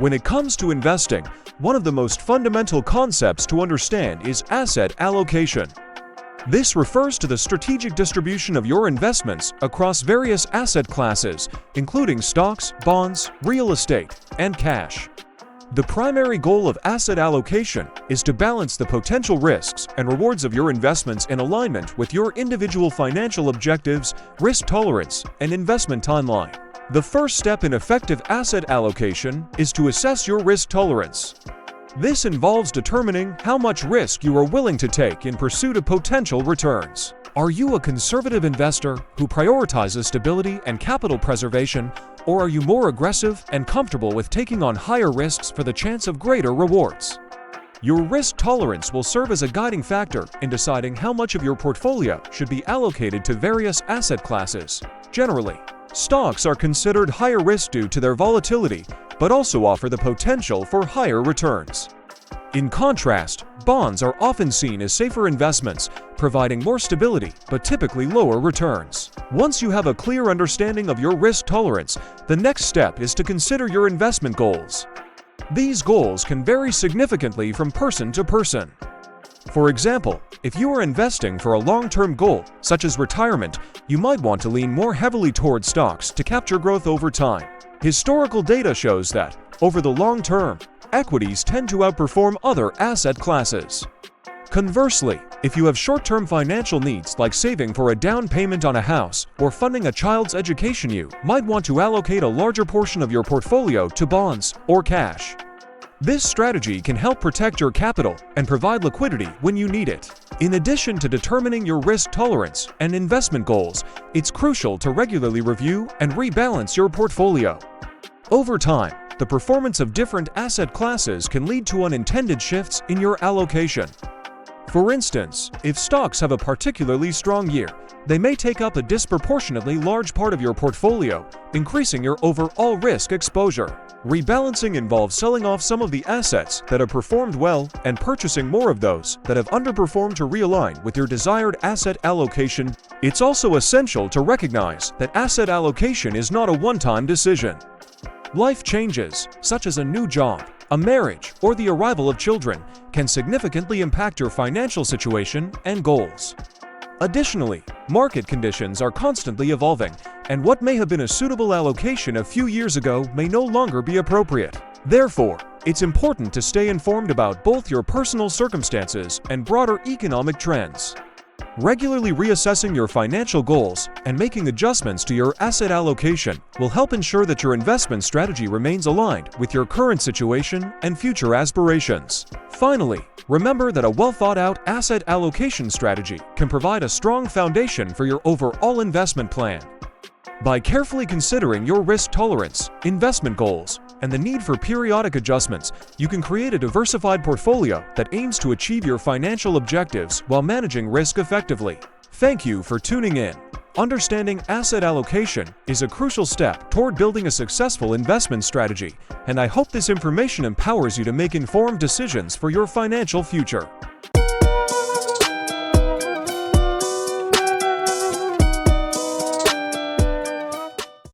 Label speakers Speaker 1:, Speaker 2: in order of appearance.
Speaker 1: When it comes to investing, one of the most fundamental concepts to understand is asset allocation. This refers to the strategic distribution of your investments across various asset classes, including stocks, bonds, real estate, and cash. The primary goal of asset allocation is to balance the potential risks and rewards of your investments in alignment with your individual financial objectives, risk tolerance, and investment timeline. The first step in effective asset allocation is to assess your risk tolerance. This involves determining how much risk you are willing to take in pursuit of potential returns. Are you a conservative investor who prioritizes stability and capital preservation, or are you more aggressive and comfortable with taking on higher risks for the chance of greater rewards? Your risk tolerance will serve as a guiding factor in deciding how much of your portfolio should be allocated to various asset classes. Generally, stocks are considered higher risk due to their volatility, but also offer the potential for higher returns. In contrast, bonds are often seen as safer investments, providing more stability but typically lower returns. Once you have a clear understanding of your risk tolerance, the next step is to consider your investment goals. These goals can vary significantly from person to person. For example, if you are investing for a long-term goal, such as retirement, you might want to lean more heavily toward stocks to capture growth over time. Historical data shows that, over the long term, equities tend to outperform other asset classes. Conversely, if you have short-term financial needs like saving for a down payment on a house or funding a child's education, you might want to allocate a larger portion of your portfolio to bonds or cash. This strategy can help protect your capital and provide liquidity when you need it. In addition to determining your risk tolerance and investment goals, it's crucial to regularly review and rebalance your portfolio. Over time, the performance of different asset classes can lead to unintended shifts in your allocation. For instance, if stocks have a particularly strong year, they may take up a disproportionately large part of your portfolio, increasing your overall risk exposure. Rebalancing involves selling off some of the assets that have performed well and purchasing more of those that have underperformed to realign with your desired asset allocation. It's also essential to recognize that asset allocation is not a one-time decision. Life changes, such as a new job, a marriage, or the arrival of children, can significantly impact your financial situation and goals. Additionally, market conditions are constantly evolving, and what may have been a suitable allocation a few years ago may no longer be appropriate. Therefore, it's important to stay informed about both your personal circumstances and broader economic trends. Regularly reassessing your financial goals and making adjustments to your asset allocation will help ensure that your investment strategy remains aligned with your current situation and future aspirations. Finally, remember that a well-thought-out asset allocation strategy can provide a strong foundation for your overall investment plan. By carefully considering your risk tolerance, investment goals, and the need for periodic adjustments, you can create a diversified portfolio that aims to achieve your financial objectives while managing risk effectively. Thank you for tuning in. Understanding asset allocation is a crucial step toward building a successful investment strategy, and I hope this information empowers you to make informed decisions for your financial future.